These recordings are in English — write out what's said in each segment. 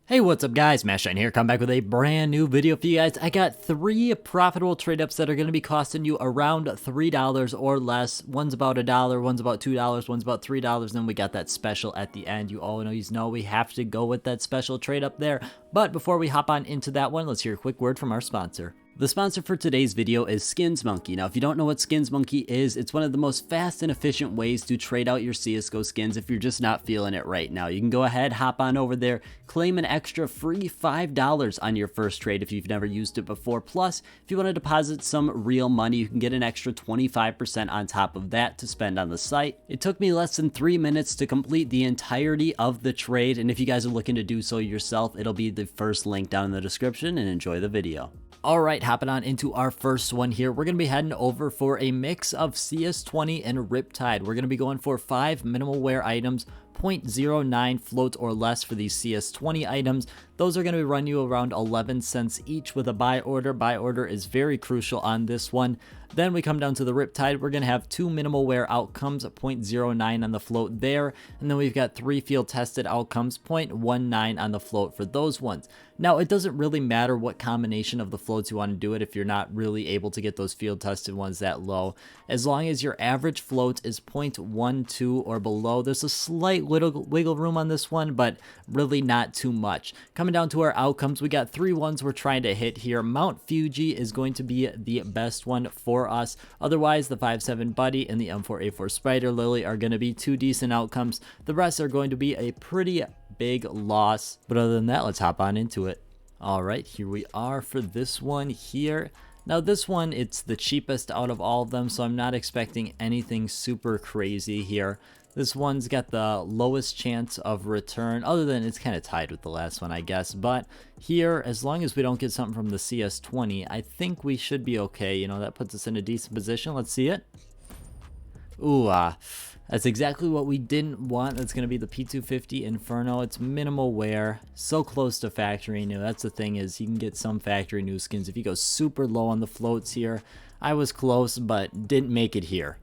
Hey, what's up guys, Mashine here, come back with a brand new video for you guys. I got 3 profitable trade ups that are going to be costing you around $3 or less. One's about $1, one's about $2, one's about $3, and then we got that special at the end. You always know we have to go with that special trade up there. But before we hop on into that one, let's hear a quick word from our sponsor. The sponsor for today's video is Skins Monkey. Now, if you don't know what Skins Monkey is, it's one of the most fast and efficient ways to trade out your CSGO skins if you're just not feeling it right now. You can go ahead, hop on over there, claim an extra free $5 on your first trade if you've never used it before. Plus, if you want to deposit some real money, you can get an extra 25% on top of that to spend on the site. It took me less than 3 minutes to complete the entirety of the trade, and if you guys are looking to do so yourself, it'll be the first link down in the description, and enjoy the video. Alright, hopping on into our first one here, we're going to be heading over for a mix of CS20 and Riptide. We're going to be going for 5 minimal wear items, 0.09 float or less for these CS20 items. Those are going to run you around 11 cents each with a buy order. Buy order is very crucial on this one. Then we come down to the Riptide. We're going to have 2 minimal wear outcomes, 0.09 on the float there. And then we've got 3 field tested outcomes, 0.19 on the float for those ones. Now, it doesn't really matter what combination of the floats you want to do it if you're not really able to get those field tested ones that low. As long as your average float is 0.12 or below, there's a slight little wiggle room on this one, but really not too much. Coming down to our outcomes, we got 3 ones we're trying to hit here. Mount Fuji is going to be the best one for us. Otherwise, the 5.7 Buddy and the M4A4 Spider Lily are going to be 2 decent outcomes. The rest are going to be a pretty big loss. But other than that, let's hop on into it. Alright, here we are for this one here. Now this one, it's the cheapest out of all of them, so I'm not expecting anything super crazy here. This one's got the lowest chance of return, other than it's kind of tied with the last one, I guess. But here, as long as we don't get something from the CS20, I think we should be okay. You know, that puts us in a decent position. Let's see it. Ooh, that's exactly what we didn't want. That's going to be the P250 Inferno. It's minimal wear, so close to factory new. That's the thing, is you can get some factory new skins if you go super low on the floats here. I was close, but didn't make it here.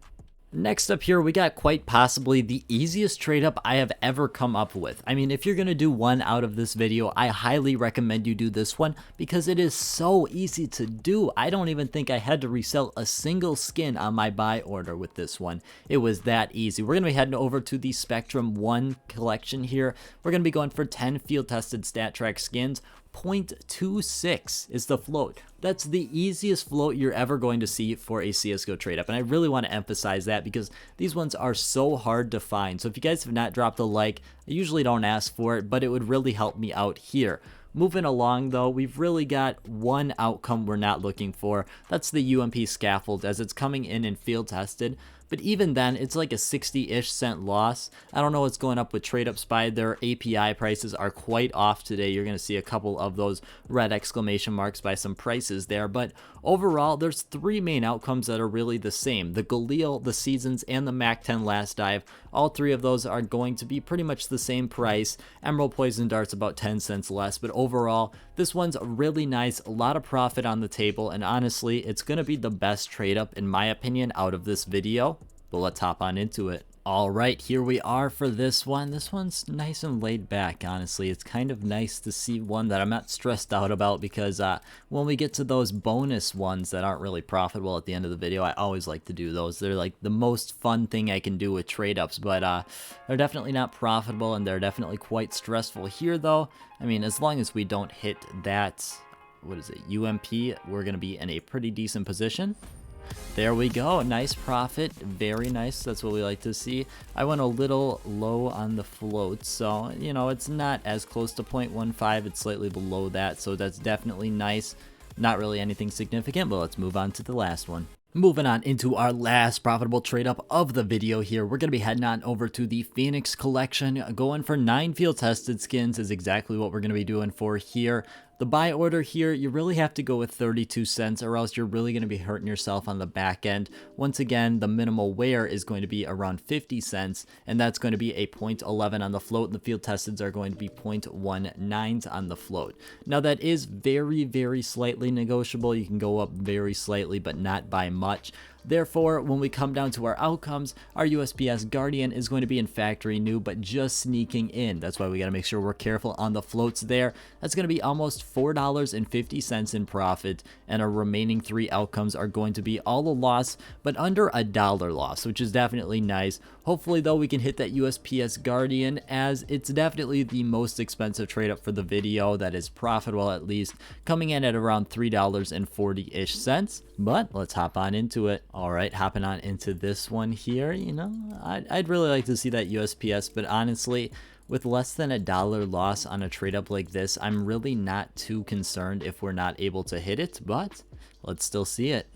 Next up here, we got quite possibly the easiest trade up I have ever come up with. I mean, if you're going to do one out of this video, I highly recommend you do this one because it is so easy to do. I don't even think I had to resell a single skin on my buy order with this one. It was that easy. We're going to be heading over to the Spectrum 1 collection here. We're going to be going for 10 field tested stat track skins. 0.26 is the float. That's the easiest float you're ever going to see for a CSGO trade up, and I really want to emphasize that because these ones are so hard to find. So if you guys have not dropped a like, I usually don't ask for it, but it would really help me out here. Moving along though, we've really got one outcome we're not looking for. That's the UMP scaffold, as it's coming in and field tested. But even then, it's like a 60-ish cent loss. I don't know what's going up with TradeUps by their API prices are quite off today. You're going to see a couple of those red exclamation marks by some prices there. But overall, there's 3 main outcomes that are really the same. The Galil, the Seasons, and the MAC-10 Last Dive. All 3 of those are going to be pretty much the same price. Emerald Poison Dart's about 10 cents less. But overall, this one's really nice. A lot of profit on the table. And honestly, it's going to be the best trade up, in my opinion, out of this video. But let's hop on into it. Alright, here we are for this one. This one's nice and laid back, honestly. It's kind of nice to see one that I'm not stressed out about because when we get to those bonus ones that aren't really profitable at the end of the video, I always like to do those. They're like the most fun thing I can do with trade-ups, but they're definitely not profitable and they're definitely quite stressful here though. I mean, as long as we don't hit that, what is it, UMP, we're going to be in a pretty decent position. There we go, nice profit, very nice, that's what we like to see. I went a little low on the float, so, you know, it's not as close to 0.15, it's slightly below that, so that's definitely nice. Not really anything significant, but let's move on to the last one. Moving on into our last profitable trade up of the video here, we're going to be heading on over to the Phoenix collection. Going for 9 field tested skins is exactly what we're going to be doing for here. The buy order here, you really have to go with 32 cents or else you're really going to be hurting yourself on the back end. Once again, the minimal wear is going to be around 50 cents, and that's going to be a 0.11 on the float, and the field testeds are going to be 0.19 on the float. Now that is very, very slightly negotiable. You can go up very slightly, but not by much. Therefore, when we come down to our outcomes, our USPS Guardian is going to be in factory new, but just sneaking in. That's why we got to make sure we're careful on the floats there. That's going to be almost $4.50 in profit, and our remaining 3 outcomes are going to be all a loss, but under $1 loss, which is definitely nice. Hopefully, though, we can hit that USPS Guardian, as it's definitely the most expensive trade up for the video that is profitable, at least coming in at around $3.40-ish cents. But let's hop on into it. All right, hopping on into this one here. You know, I'd really like to see that USPS, but honestly, with less than $1 loss on a trade up like this, I'm really not too concerned if we're not able to hit it, but let's still see it.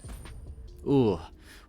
Ooh,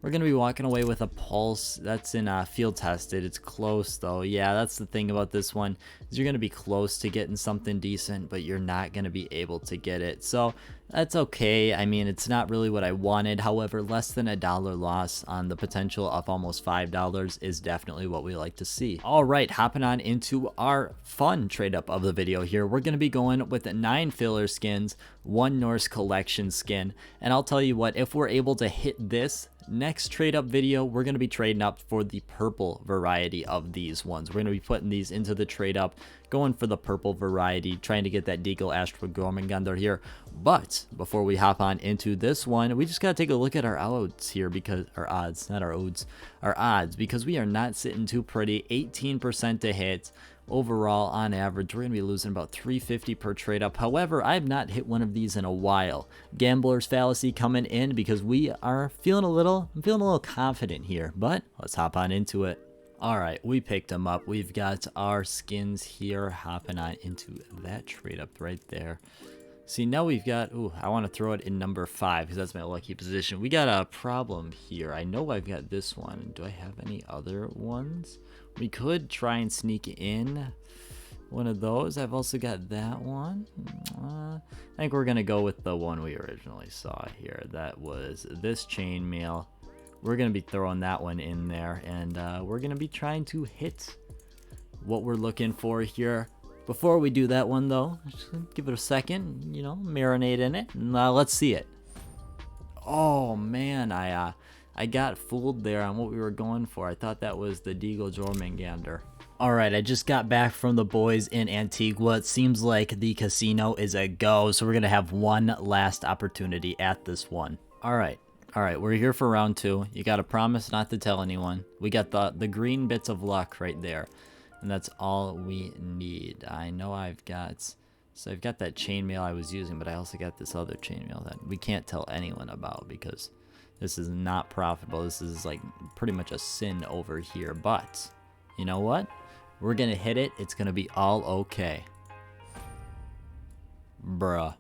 we're going to be walking away with a pulse. That's in field tested. It's close though. Yeah, that's the thing about this one, is you're going to be close to getting something decent, but you're not going to be able to get it. So that's okay. I mean, it's not really what I wanted. However, less than $1 loss on the potential of almost $5 is definitely what we like to see. All right, hopping on into our fun trade up of the video here. We're going to be going with 9 filler skins, 1 Norse collection skin. And I'll tell you what, if we're able to hit this next trade up video, we're going to be trading up for the purple variety of these ones. We're going to be putting these into the trade up, going for the purple variety, trying to get that Deagle Astro Gormagander here. But before we hop on into this one, we just got to take a look at our odds here, because our odds, not our odds, our odds, because we are not sitting too pretty. 18% to hit. Overall, on average, we're going to be losing about $3.50 per trade up. However, I have not hit one of these in a while. Gambler's fallacy coming in, because we are feeling a little confident here, but let's hop on into it. All right, we picked them up. We've got our skins here, hopping on into that trade up right there. See, now we've got, ooh, I want to throw it in number 5 because that's my lucky position. We got a problem here. I know I've got this one. Do I have any other ones? We could try and sneak in one of those. I've also got that one. I think we're going to go with the one we originally saw here. That was this chainmail. We're going to be throwing that one in there, and we're going to be trying to hit what we're looking for here. Before we do that one, though, just give it a second, you know, marinate in it, and let's see it. Oh, man, I got fooled there on what we were going for. I thought that was the Deagle Jormungandr. Alright, I just got back from the boys in Antigua. It seems like the casino is a go, so we're going to have one last opportunity at this one. Alright, we're here for round 2. You got to promise not to tell anyone. We got the green bits of luck right there. And that's all we need. I know I've got that chainmail I was using, but I also got this other chainmail that we can't tell anyone about because this is not profitable. This is like pretty much a sin over here. But you know what? We're gonna hit it. It's gonna be all okay. Bruh.